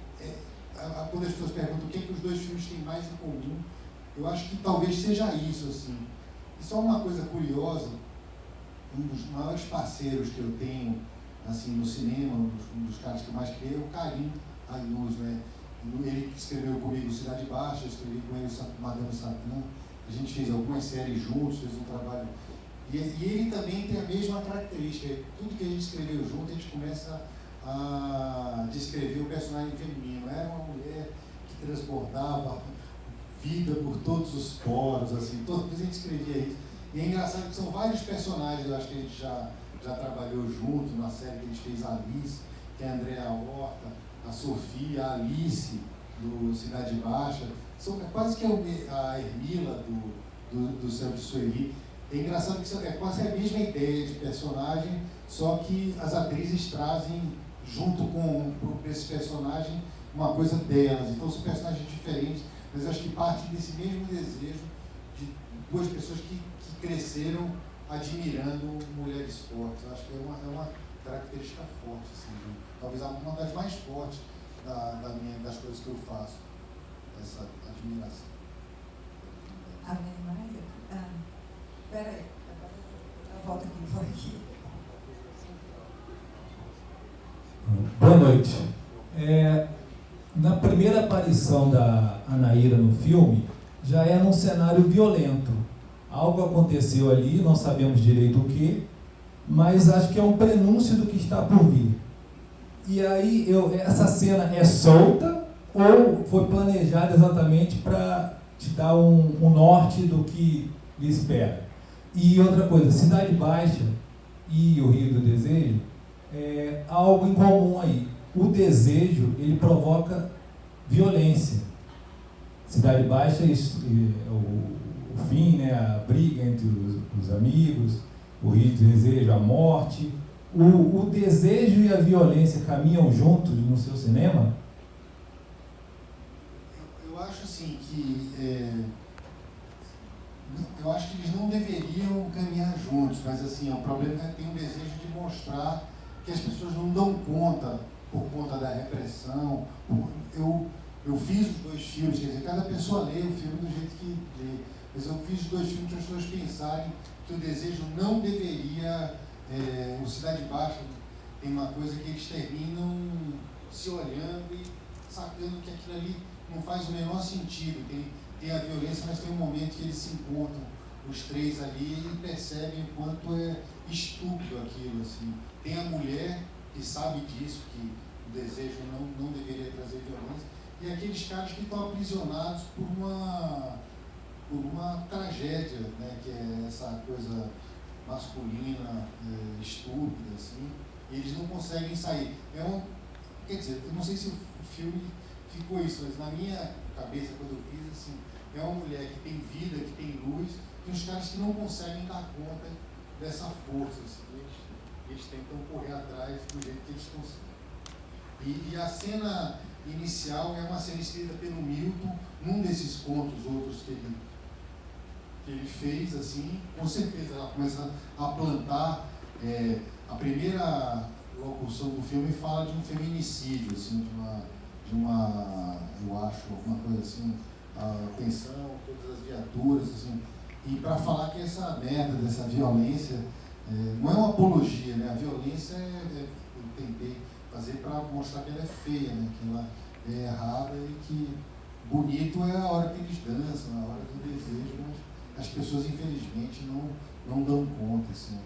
quando as pessoas perguntam o que os dois filmes têm mais em comum, eu acho que talvez seja isso, assim. E só uma coisa curiosa, um dos maiores parceiros que eu tenho, assim, no cinema, um dos caras que eu mais criei, é o Karim Ayuz, né? Ele escreveu comigo Cidade Baixa, eu escrevi com ele Madame Satã, a gente fez algumas séries juntos, fez um trabalho. E ele também tem a mesma característica, tudo que a gente escreveu junto, a gente começa a descrever o personagem feminino. Era uma mulher que transbordava vida por todos os poros, assim, toda vez a gente escrevia isso. E é engraçado que são vários personagens, eu acho que a gente já trabalhou junto na série que a gente fez, a Alice, que é a Andréa Horta, a Sofia, a Alice, do Cidade Baixa, são quase que a Hermila do Céu de Sueli. É engraçado que é quase a mesma ideia de personagem, só que as atrizes trazem junto com esse personagem uma coisa delas. Então são personagens diferentes, mas eu acho que parte desse mesmo desejo de duas pessoas que cresceram admirando mulheres fortes. Eu acho que é uma característica forte, assim, talvez uma das mais fortes das coisas que eu faço, essa admiração. Espera aí, volta aqui. Boa noite. Na primeira aparição da Anaíra no filme, já é num cenário violento. Algo aconteceu ali, não sabemos direito o que, mas acho que é um prenúncio do que está por vir. E aí, essa cena é solta ou foi planejada exatamente para te dar um norte do que lhe espera? E outra coisa, Cidade Baixa e o Rio do Desejo, há algo em comum aí. O desejo, ele provoca violência. Cidade Baixa é o fim, né, a briga entre os amigos, o Rio do Desejo, a morte. O desejo e a violência caminham juntos no seu cinema? Eu acho assim que eu acho que eles não deveriam caminhar juntos, mas assim, o problema é que tem um desejo de mostrar que as pessoas não dão conta por conta da repressão. Eu fiz os dois filmes, quer dizer, cada pessoa lê o filme do jeito que lê, mas eu fiz os dois filmes para as pessoas pensarem que o desejo não deveria... o Cidade Baixa tem uma coisa que eles terminam se olhando e sacando que aquilo ali não faz o menor sentido. Tem a violência, mas tem um momento que eles se encontram os três ali e percebem o quanto é estúpido aquilo, assim. Tem a mulher que sabe disso, que o desejo não deveria trazer violência, e aqueles caras que estão aprisionados por uma tragédia, né, que é essa coisa masculina, estúpida, assim, e eles não conseguem sair. Quer dizer, eu não sei se o filme ficou isso, mas na minha cabeça, quando eu fiz, assim, é uma mulher que tem vida, que tem luz, e os caras que não conseguem dar conta dessa força, assim, eles tentam correr atrás do jeito que eles conseguem. E a cena inicial é uma cena escrita pelo Milton, num desses contos outros que ele fez, assim, com certeza ela começa a plantar. A primeira locução do filme fala de um feminicídio, assim, de uma eu acho, alguma coisa assim, atenção, todas as viaturas, assim, e para falar que essa merda dessa violência não é uma apologia, né? A violência eu tentei fazer para mostrar que ela é feia, né? Que ela é errada e que bonito é a hora que eles dançam, a hora do desejo, mas as pessoas infelizmente não dão conta, assim.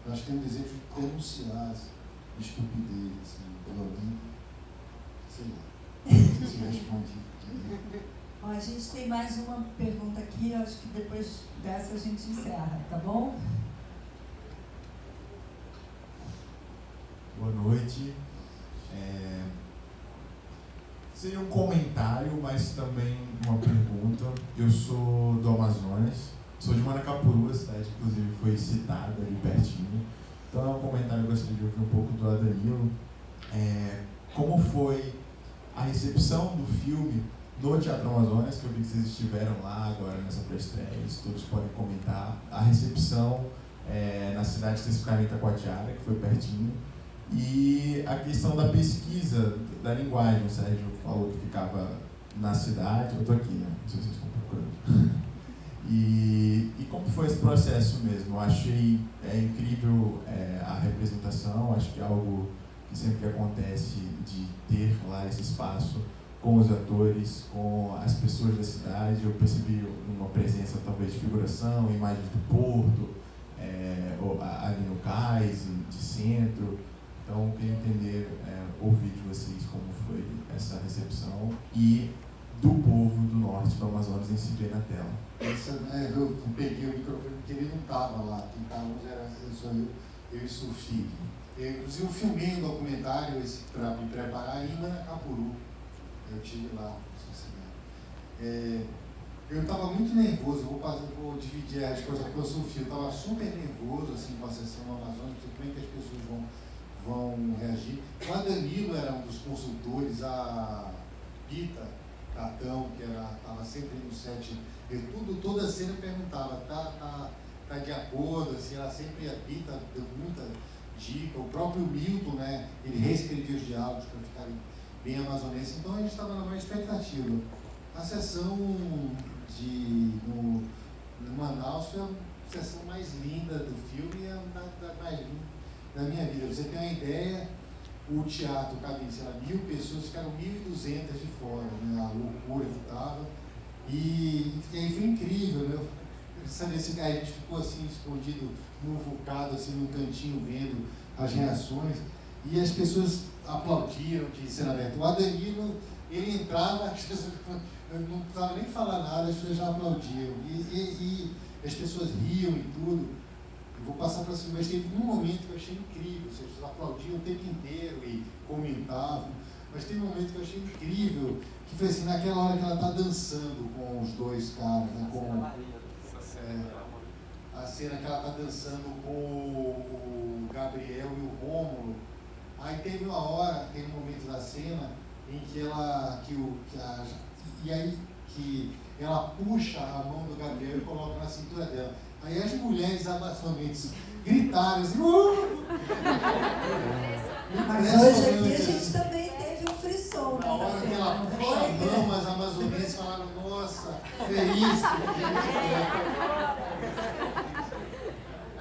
Eu acho que tem um desejo de denunciar assim, estupidez, assim, violenta, sei lá, não sei se respondi. Bom, a gente tem mais uma pergunta aqui, acho que depois dessa a gente encerra, tá bom? Boa noite. Seria um comentário, mas também uma pergunta. Eu sou do Amazonas, sou de Manacapuru, a cidade que inclusive foi citada ali pertinho. Então é um comentário que eu gostaria de ouvir um pouco do Danilo. Como foi a recepção do filme no Teatro Amazonas, que eu vi que vocês estiveram lá agora nessa pré-estreia, todos podem comentar. A recepção na cidade que vocês ficaram em Itacoatiara, que foi pertinho. E a questão da pesquisa da linguagem, o Sérgio falou que ficava na cidade, eu estou aqui, né? Não sei se vocês estão procurando. E como foi esse processo mesmo? Eu achei incrível a representação, acho que é algo que sempre acontece de ter lá esse espaço com os atores, com as pessoas da cidade. Eu percebi uma presença talvez de figuração, imagens do porto, ali no cais, de centro. Então, eu queria entender, ouvir de vocês como foi essa recepção e do povo do norte do Amazonas em se ver na tela. Eu peguei o microfone porque ele não estava lá, quem estava era eu e Sufi. Inclusive, eu filmei um documentário para me preparar em Manacapuru. Eu estive lá, eu estava muito nervoso, vou dividir a resposta com a Sofia. Eu estava super nervoso assim, com a sessão no Amazonas, como é que as pessoas vão reagir. O Danilo era um dos consultores, a Pita Catão, que estava sempre no set, toda a cena perguntava, tá de acordo, assim, ela sempre, a Pita deu muita dica, o próprio Milton, né, ele reescrevia os diálogos para ficarem bem amazonenses, então a gente estava na maior expectativa. A sessão no Manaus foi a sessão mais linda do filme e a mais linda da minha vida. Você tem uma ideia, o teatro cabe, sei lá, 1.000 pessoas, ficaram 1.200 de fora, né, a loucura que estava. E aí foi incrível, né? Sabe, a gente ficou assim, escondido num vulcado, assim, num cantinho, vendo as reações, e as pessoas aplaudiram de cena aberta. O Danilo, ele entrava, as pessoas não precisava nem falar nada, as pessoas já aplaudiam. E as pessoas riam e tudo. Eu vou passar para cima, mas teve um momento que eu achei incrível, as pessoas aplaudiam o tempo inteiro e comentavam, mas teve um momento que eu achei incrível, que foi assim, naquela hora que ela está dançando com os dois caras, né, a cena que ela está dançando com o Gabriel e o Rômulo. Aí teve uma hora, tem um momento da cena em que ela puxa a mão do Gabriel e coloca na cintura dela. Aí as mulheres amazonenses gritaram assim, Mas hoje aqui a gente também teve um frisson. Na hora que ela puxa a mão, as amazonenses falaram, nossa, feliz.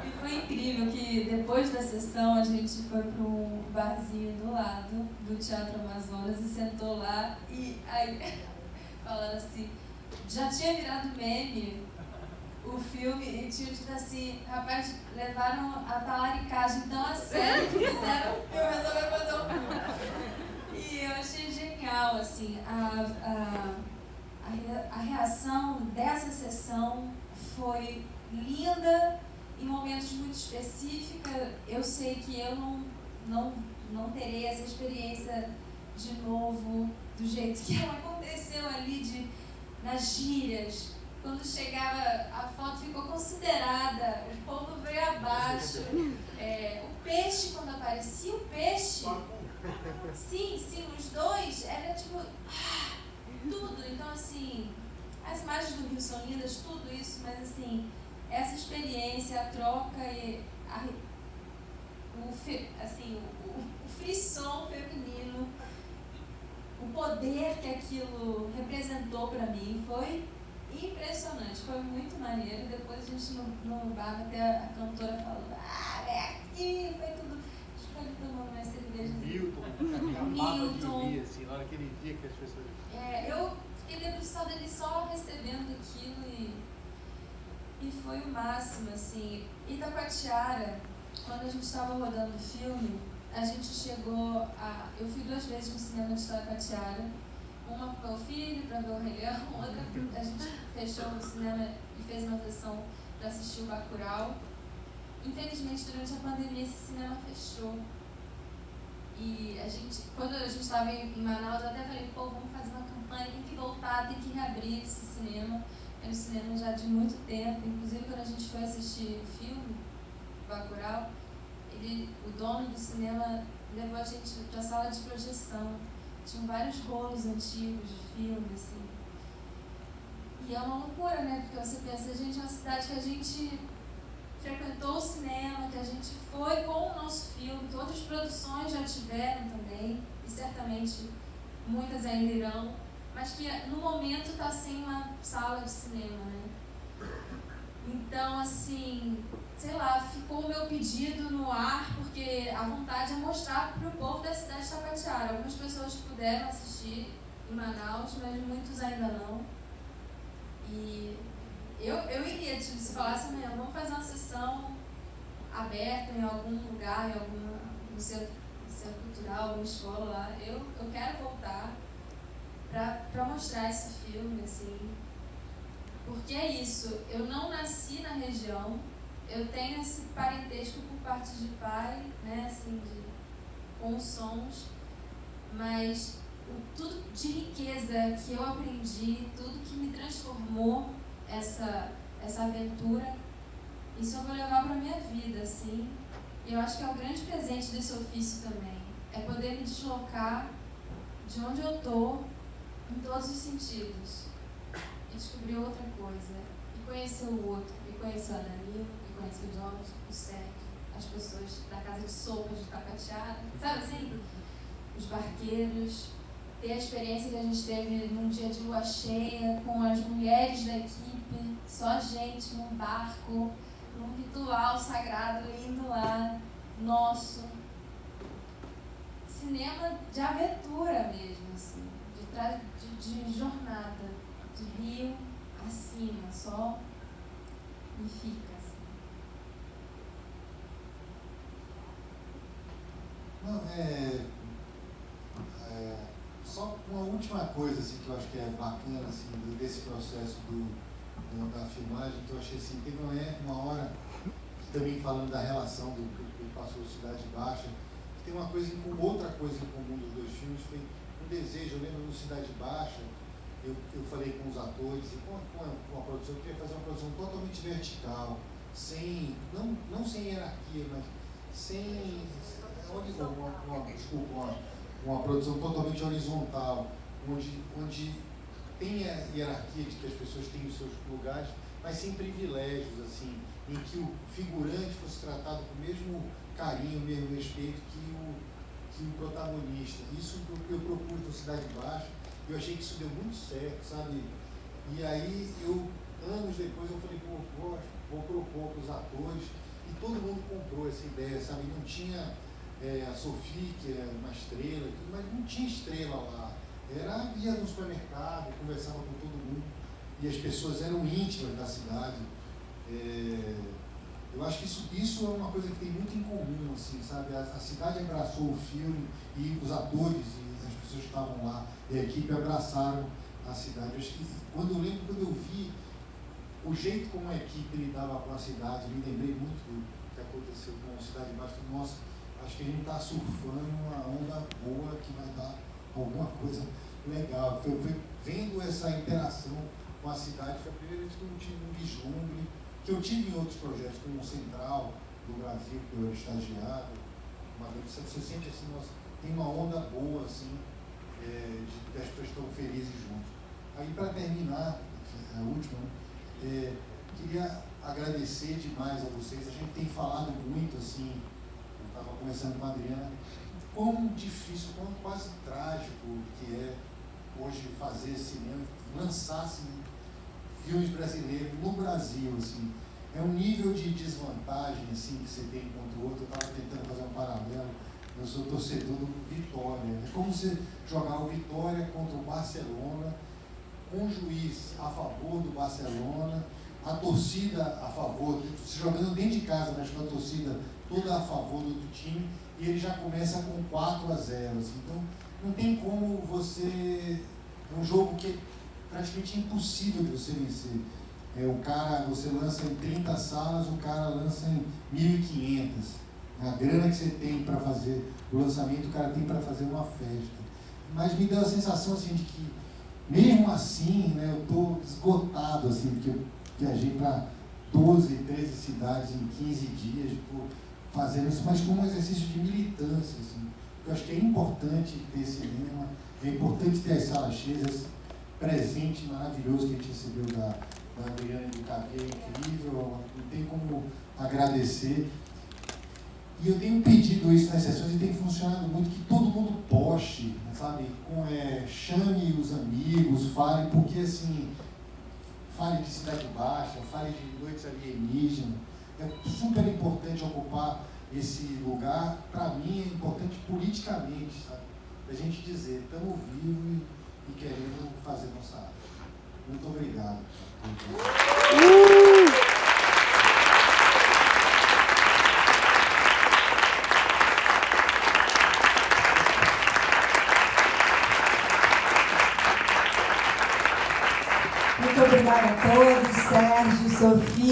E foi incrível que depois da sessão a gente foi para um barzinho do lado do Teatro Amazonas e sentou lá e aí falaram assim, já tinha virado meme o filme e tinha dito assim, rapaz, levaram a talaricagem tão a sério que fizeram o filme, resolveram fazer um filme. E eu achei genial, assim, a reação dessa sessão foi linda, em momentos muito específicos. Eu sei que eu não terei essa experiência de novo, do jeito que ela aconteceu ali, nas gírias. Quando chegava, a foto ficou considerada, o povo veio abaixo. O peixe, quando aparecia, o peixe, sim, os dois, era tipo, tudo. Então, assim, as imagens do Rio são lindas, tudo isso, mas, assim, essa experiência, a troca e o frisson feminino, o poder que aquilo representou para mim foi impressionante, foi muito maneiro. Depois a gente no bar até a cantora falando, vem aqui, foi tudo. Acho que ele tomando mais cerveja. Milton. Assim, na hora que ele via que as pessoas. Eu fiquei debruçada dele só recebendo aquilo e foi o máximo, assim. Itacoatiara, quando a gente estava rodando o filme, a gente chegou a... Eu fui 2 vezes no cinema de Itacoatiara. Uma para o meu filho, para ver o Rei Leão, outra a gente fechou o cinema e fez uma sessão para assistir o Bacurau. Infelizmente, durante a pandemia, esse cinema fechou. E quando a gente estava em Manaus, eu até falei, vamos fazer uma campanha, tem que voltar, tem que reabrir esse cinema. É um cinema já de muito tempo, inclusive quando a gente foi assistir o filme, Bacurau, o dono do cinema levou a gente para a sala de projeção. Tinham vários rolos antigos de filme, assim. E é uma loucura, né? Porque você pensa, gente, é uma cidade que a gente frequentou o cinema, que a gente foi com o nosso filme, que outras produções já tiveram também, e certamente muitas ainda irão, mas que no momento está sem uma sala de cinema, né? Então, assim, sei lá, ficou o meu pedido no ar, porque a vontade é mostrar para o povo da cidade de Itacoatiara. Algumas pessoas puderam assistir em Manaus, mas muitos ainda não. E eu iria, tipo, se falasse amanhã, vamos fazer uma sessão aberta em algum lugar, no centro cultural, alguma escola lá. Eu quero voltar para mostrar esse filme, assim. Porque é isso, eu não nasci na região, eu tenho esse parentesco por parte de pai, né, assim, com os sons, mas tudo de riqueza que eu aprendi, tudo que me transformou essa aventura, isso eu vou levar para a minha vida, assim. E eu acho que é um grande presente desse ofício também, é poder me deslocar de onde eu estou, em todos os sentidos. E descobrir outra coisa, e conhecer o outro, e conhecer o Ananil, e conhecer o Jorge, o Sérgio, as pessoas da casa de sopas de Itacoatiara, sabe assim? Os barqueiros, ter a experiência que a gente teve num dia de lua cheia, com as mulheres da equipe, só a gente num barco, num ritual sagrado indo lá, nosso. Cinema de aventura mesmo, assim, de jornada. De rio acima, só e fica assim. Não, só uma última coisa assim, que eu acho que é bacana assim, desse processo da filmagem, que eu achei assim, teve uma hora, também falando da relação do que passou Cidade Baixa, que tem uma coisa em comum, outra coisa em comum dos 2 filmes, foi um desejo. Eu lembro no Cidade Baixa, eu falei com os atores e com a produção, eu queria fazer uma produção totalmente vertical, não sem hierarquia, mas sem uma produção totalmente horizontal, onde tem a hierarquia de que as pessoas têm os seus lugares, mas sem privilégios, assim, em que o figurante fosse tratado com o mesmo carinho, o mesmo respeito que o protagonista. Isso eu procuro no Cidade Baixa. Eu achei que isso deu muito certo, sabe? E aí, anos depois, eu falei, vou propor para os atores, e todo mundo comprou essa ideia, sabe? Não tinha a Sophie, que é uma estrela, mas não tinha estrela lá. Ia no supermercado, conversava com todo mundo, e as pessoas eram íntimas da cidade. Eu acho que isso é uma coisa que tem muito em comum, assim, sabe? A cidade abraçou o filme e os atores e as pessoas que estavam lá e a equipe abraçaram a cidade. Eu acho que quando eu vi o jeito como a equipe lidava com a cidade, me lembrei muito do que aconteceu com a Cidade Baixa. Nossa, acho que a gente está surfando uma onda boa que vai dar alguma coisa legal. Foi vendo essa interação com a cidade, foi a primeira vez que eu tive um vislumbre, que eu tive em outros projetos, como o Central do Brasil, que eu era estagiário. Uma vez você sente assim, nossa, tem uma onda boa, assim, de as pessoas estão felizes juntos. Aí, para terminar, a última, queria agradecer demais a vocês. A gente tem falado muito, assim, eu estava conversando com a Adriana, quão difícil, quão quase trágico que é hoje fazer cinema, lançar filmes brasileiros no Brasil, assim. É um nível de desvantagem, assim, que você tem contra o outro. Eu estava tentando fazer um paralelo. Eu sou torcedor do Vitória. É como você jogar o Vitória contra o Barcelona, com o juiz a favor do Barcelona, a torcida a favor, se jogando dentro de casa, mas com a torcida toda a favor do outro time, e ele já começa com 4-0. Assim. Então, não tem como você... É um jogo que é praticamente impossível de você vencer. Você lança em 30 salas, o cara lança em 1.500. A grana que você tem para fazer o lançamento, o cara tem para fazer uma festa. Mas me deu a sensação assim, de que, mesmo assim, né, eu estou esgotado, assim, porque eu viajei para 12, 13 cidades em 15 dias, fazendo isso, mas como um exercício de militância. Assim. Eu acho que é importante ter cinema, é importante ter as salas cheias, esse presente maravilhoso que a gente recebeu da Adriana e do Cavê, é incrível, não tem como agradecer. E eu tenho pedido isso nas sessões e tem funcionado muito, que todo mundo poste, sabe? Chame os amigos, fale, porque assim, fale de Cidade Baixa, fale de Noites Alienígenas. É super importante ocupar esse lugar. Para mim é importante politicamente, sabe? A gente dizer, estamos vivos e querendo fazer nossa arte. Muito obrigado. Muito obrigada a todos, Sérgio, Sofia.